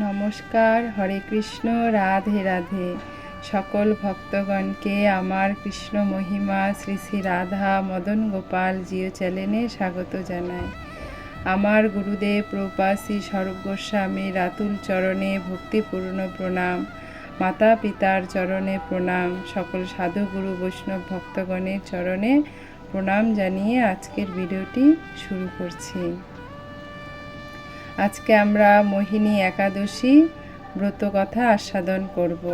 নমস্কার, হরে কৃষ্ণ, রাধে রাধে। সকল ভক্তগণকে আমার কৃষ্ণ মহিমা শ্রী শ্রী রাধা মদন গোপাল জিও চ্যানেলে স্বাগত জানাই। আমার গুরুদেব প্রভুপাদ শ্রী স্বরূপ গোস্বামীর রাতুল চরণে ভক্তিপূর্ণ প্রণাম, মাতা পিতার চরণে প্রণাম, সকল সাধু গুরু বৈষ্ণব ভক্তগণের চরণে প্রণাম জানিয়ে আজকের ভিডিওটি শুরু করছি। আজকে আমরা মোহিনী একাদশী ব্রতকথা আস্বাদন করব।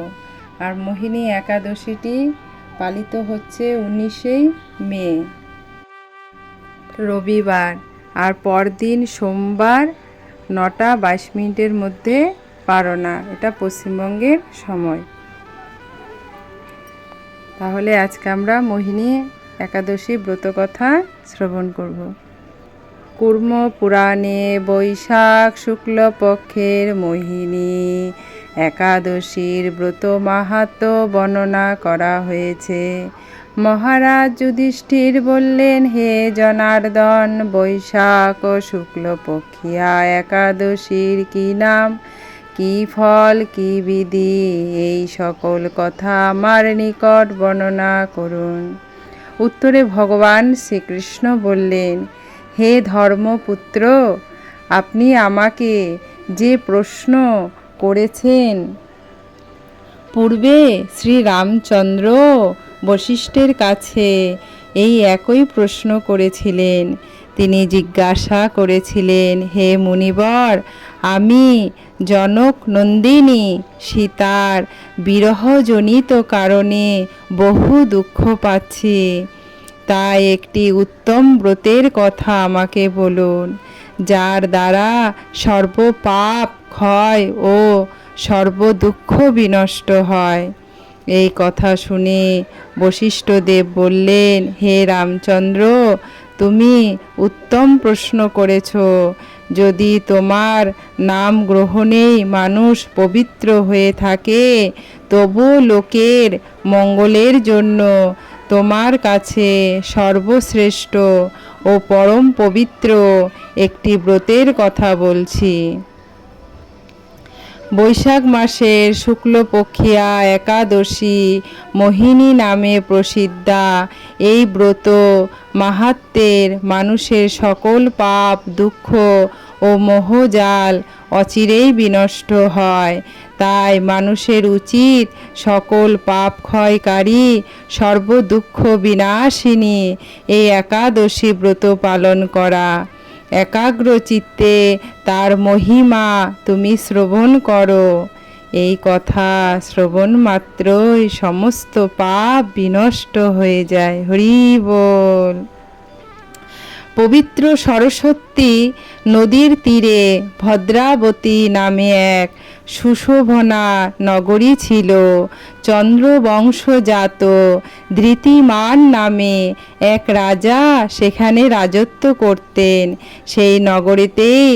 আর মোহিনী একাদশীটি পালিত হচ্ছে 19শে মে রবিবার, আর পরদিন সোমবার 9:22 মধ্যে পারনা। এটা পশ্চিমবঙ্গের সময়। তাহলে আজকে আমরা মোহিনী একাদশী ব্রতকথা শ্রবণ করব। কুর্ম পুরাণে বৈশাখ শুক্লপক্ষের মোহিনী একাদশীর ব্রত মাহাত্ম্য বর্ণনা করা হয়েছে। মহারাজ যুধিষ্ঠির বললেন, হে জনার্দন, বৈশাখ ও শুক্লপক্ষিয়া একাদশীর কি নাম, কি ফল, কি বিধি, এই সকল কথা আমার নিকট বর্ণনা করুন। উত্তরে ভগবান শ্রীকৃষ্ণ বললেন, হে ধর্মপুত্র, আপনি আমাকে যে প্রশ্ন করেছেন, পূর্বে শ্রী রামচন্দ্র বশিষ্ঠের কাছে এই একই প্রশ্ন করেছিলেন। তিনি জিজ্ঞাসা করেছিলেন, হে মুনিবর, আমি জনক নন্দিনী সীতার বিরহজনিত কারণে বহু দুঃখ পাচ্ছি, তাই একটি উত্তম ব্রতের কথা আমাকে বলুন, যার দ্বারা সর্বপাপ ক্ষয় ও সর্বদুঃখ বিনষ্ট হয়। এই কথা শুনে বশিষ্ঠদেব বললেন, হে রামচন্দ্র, তুমি উত্তম প্রশ্ন করেছ। যদি তোমার নাম গ্রহণেই মানুষ পবিত্র হয়ে থাকে, তবু লোকের মঙ্গলের জন্য তোমার কাছে সর্বশ্রেষ্ঠ ও পরম পবিত্র একটি ব্রতের কথা বলছি। বৈশাখ মাসের শুক্লপক্ষিয়া একাদশী মোহিনী নামে প্রসিদ্ধা। এই ব্রত মাহাত্ম্যের মানুষের সকল পাপ, দুঃখ ও মোহজাল অচিরেই বিনষ্ট হয়। তাই মানুষের উচিত সকল পাপ ক্ষয়কারী, সর্বদুঃখ বিনাশিনী এই একাদশী ব্রত পালন করা। একাগ্র চিত্তে তার মহিমা তুমি শ্রবণ করো। এই কথা শ্রবণ মাত্রই সমস্ত পাপ বিনষ্ট হয়ে যায়। হরি বল। পবিত্র সরস্বতী নদীর তীরে ভদ্রাবতী নামে এক সুশোভনা নগরী ছিল। চন্দ্রবংশজাত ধৃতিমান নামে এক রাজা সেখানে রাজত্ব করতেন। সেই নগরীতেই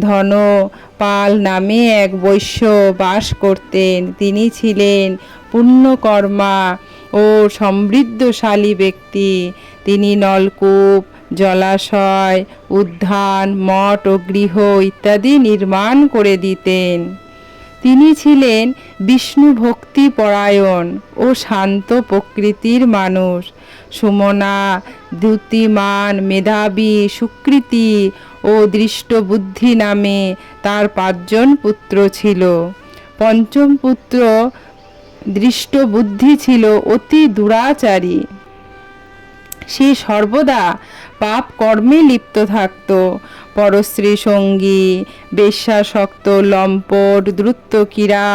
ধনপাল নামে এক বৈশ্য বাস করতেন। তিনি ছিলেন পুণ্যকর্মা ও সমৃদ্ধশালী ব্যক্তি। তিনি নলকূপ, জলাশয়, উদ্যান, মঠ ও গৃহ ইত্যাদি নির্মাণ করে দিতেন। তিনি ছিলেন বিষ্ণু ভক্তি পরায়ণ ও শান্ত প্রকৃতির মানুষ। সুমনা, দ্যুতিমান, মেধাবী, সুকৃতি ও দৃষ্টবুদ্ধি নামে তার 5 জন পুত্র ছিল। পঞ্চম পুত্র দৃষ্টবুদ্ধি ছিল অতি দুরাচারী। সে সর্বদা পাপ কর্মে লিপ্ত থাকত। পরস্ত্রী সঙ্গী, বেশ্যাসক্ত, লম্পট, দ্রুত ক্রীড়া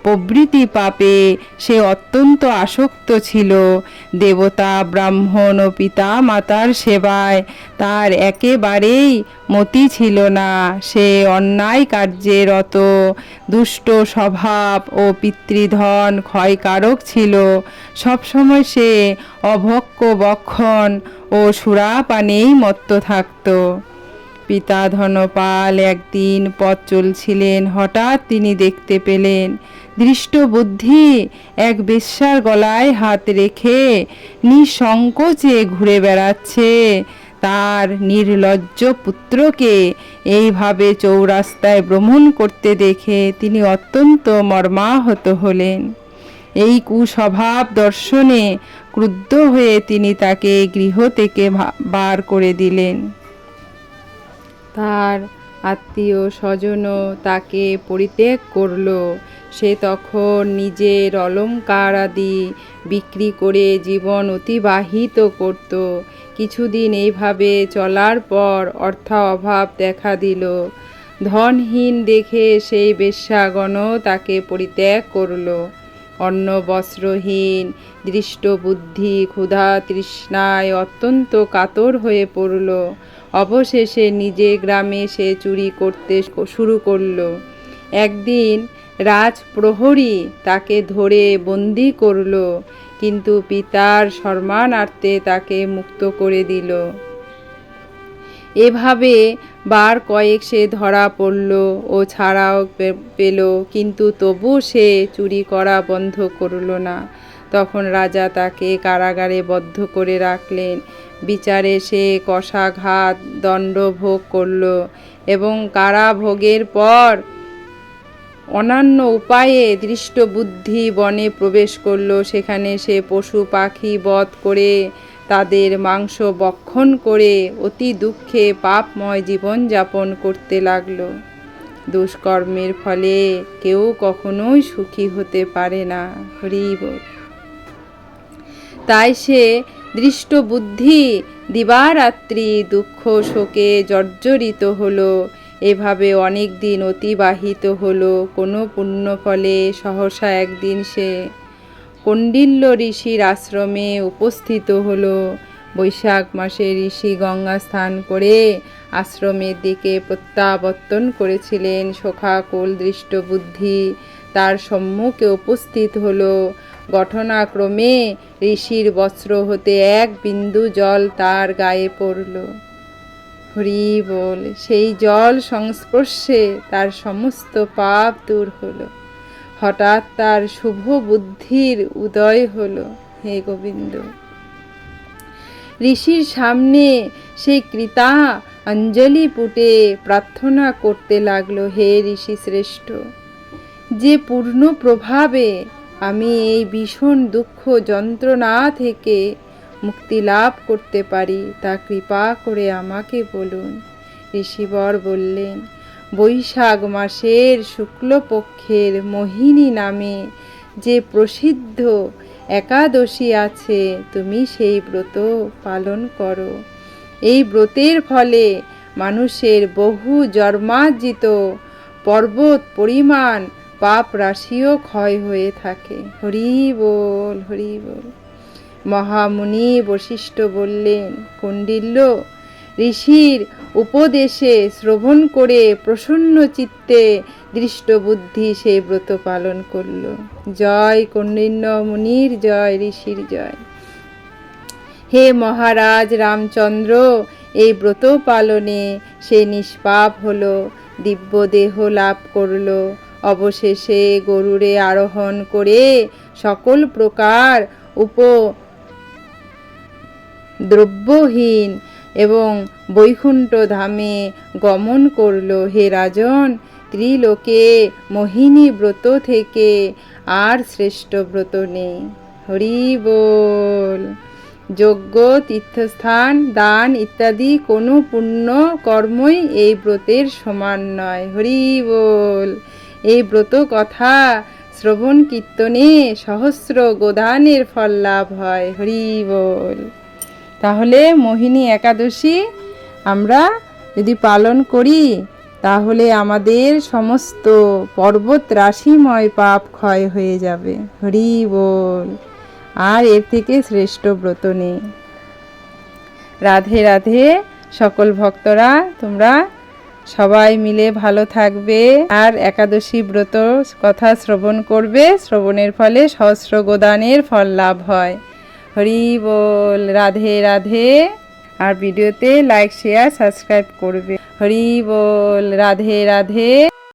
প্রভৃতি পাপে সে অত্যন্ত আসক্ত ছিল। দেবতা, ব্রাহ্মণ ও পিতা মাতার সেবায় তার একেবারেই মতি ছিল না। সে অন্যায় কার্যে রত, দুষ্ট স্বভাব ও পিতৃধন ক্ষয়কারক ছিল। সবসময় সে অভক্ষ বক্ষণ ও সুরাপানেই মত্ত থাকত। পিতা ধনপাল একদিন পথ চলছিলেন। হঠাৎ তিনি দেখতে পেলেন দৃষ্টবুদ্ধি এক বেশ্যার গলায় হাত রেখে নিঃসংকোচে ঘুরে বেড়াচ্ছে। তার নির্লজ্জ পুত্রকে এইভাবে চৌরাস্তায় ভ্রমণ করতে দেখে তিনি অত্যন্ত মর্মাহত হলেন। এই কুস্বভাব দর্শনে ক্রুদ্ধ হয়ে তিনি তাকে গৃহ থেকে বার করে দিলেন। তার আত্মীয় স্বজনও তাকে পরিত্যাগ করল। সে তখন নিজের অলংকার আদি বিক্রি করে জীবন অতিবাহিত করত। কিছুদিন এইভাবে চলার পর অর্থাভাব দেখা দিল। ধনহীন দেখে সেই বেশ্যাগণও তাকে পরিত্যাগ করল। অন্ন বস্ত্রহীন দৃষ্টবুদ্ধি ক্ষুধা তৃষ্ণায় অত্যন্ত কাতর হয়ে পড়ল। অবশেষে নিজে গ্রামে সে চুরি করতে শুরু করল। একদিন রাজপ্রহরী তাকে ধরে বন্দি করল, কিন্তু পিতার সম্মানার্থে তাকে মুক্ত করে দিল। এভাবে বার কয়েক সে ধরা পড়ল ও ছাড়াও পেল, কিন্তু তবু সে চুরি করা বন্ধ করল না। তখন রাজা তাকে কারাগারে বদ্ধ করে রাখলেন। বিচারে সে কষাঘাত দণ্ড ভোগ করল এবং কারাভোগের পর অনন্য উপায়ে দৃষ্টবুদ্ধি বনে প্রবেশ করল। সেখানে সে পশু পাখি বধ করে তাদের মাংস ভক্ষণ করে অতি দুঃখে পাপময় জীবনযাপন করতে লাগল। দুষ্কর্মের ফলে কেউ কখনোই সুখী হতে পারে না। হরি বল। তাই সে দৃষ্টবুদ্ধি দিবারাত্রি দুঃখ শোকে জর্জরিত হলো। এভাবে অনেক দিন অতিবাহিত হলো। কোনো পুণ্য ফলে সহসা একদিন সে কৌণ্ডিল্য ঋষির আশ্রমে উপস্থিত হলো। বৈশাখ মাসে ঋষি গঙ্গা স্নান করে আশ্রমের দিকে প্রত্যাবর্তন করেছিলেন। শোকাকুল দৃষ্টবুদ্ধি তার সম্মুখে উপস্থিত হলো। ঘটনাক্রমে ঋষির বস্ত্র হতে এক বিন্দু জল তার গায়ে পড়ল। হরি বল। সেই জল সংস্পর্শে তার সমস্ত পাপ দূর হলো। হঠাৎ তার শুভ বুদ্ধির উদয় হলো। হে গোবিন্দ। ঋষির সামনে সেই কৃতা অঞ্জলি পুটে প্রার্থনা করতে লাগলো, হে ঋষি শ্রেষ্ঠ, যে পূর্ণ প্রভাবে আমি এই ভীষণ দুঃখ যন্ত্রণা থেকে মুক্তি লাভ করতে পারি, তা কৃপা করে আমাকে বলুন। ঋষিবর বললেন, বৈশাখ মাসের শুক্লপক্ষের মোহিনী নামে যে প্রসিদ্ধ একাদশী আছে, তুমি সেই ব্রত পালন করো। এই ব্রতের ফলে মানুষের বহু জন্মার্জিত পর্বত পরিমাণ পাপ রাশিও ক্ষয় হয়ে থাকে। হরি বল, হরি বল। মহামুনি বশিষ্ঠ বললেন, কৌণ্ডিল্য, ঋষির উপদেশে শ্রবণ করে প্রসন্ন চিত্তে দৃষ্টবুদ্ধি সেই ব্রত পালন করল। জয় কৌণ্ডিন্য মুনির জয়, ঋষির জয়। হে মহারাজ রামচন্দ্র, এই ব্রত পালনে সে নিষ্পাপ হলো, দিব্য দেহ লাভ করল। অবশেষে গরুড়ে আরোহণ করে সকল প্রকার উপদ্রব্যহীন এবং বৈকুণ্ঠ ধামে গমন করল। হে রাজন, ত্রিলোকে মোহিনী ব্রত থেকে আর শ্রেষ্ঠ ব্রত নেই। হরি বল। যজ্ঞ, তীর্থস্থান, দান ইত্যাদি কোনো পুণ্য কর্মই এই ব্রতের সমান নয়। হরি বল। এই ব্রত কথা শ্রবণ কীর্তনে সহস্র গোদানের ফল লাভ হয়। হরি বল। তাহলে মোহিনী একাদশী আমরা যদি পালন করি, তাহলে আমাদের সমস্ত পর্বত রাশিময় পাপ ক্ষয় হয়ে যাবে। হরি বল। আর এর থেকে শ্রেষ্ঠ ব্রত নেই। রাধে রাধে। সকল ভক্তরা তোমরা সবাই মিলে ভালো থাকবে আর একাদশী ব্রত কথা শ্রবণ করবে। শ্রবণের ফলে সহস্র গোদানের ফল লাভ হয়। হরি বল। রাধে রাধে। আর ভিডিওতে লাইক শেয়ার সাবস্ক্রাইব করবে। হরি বল। রাধে রাধে।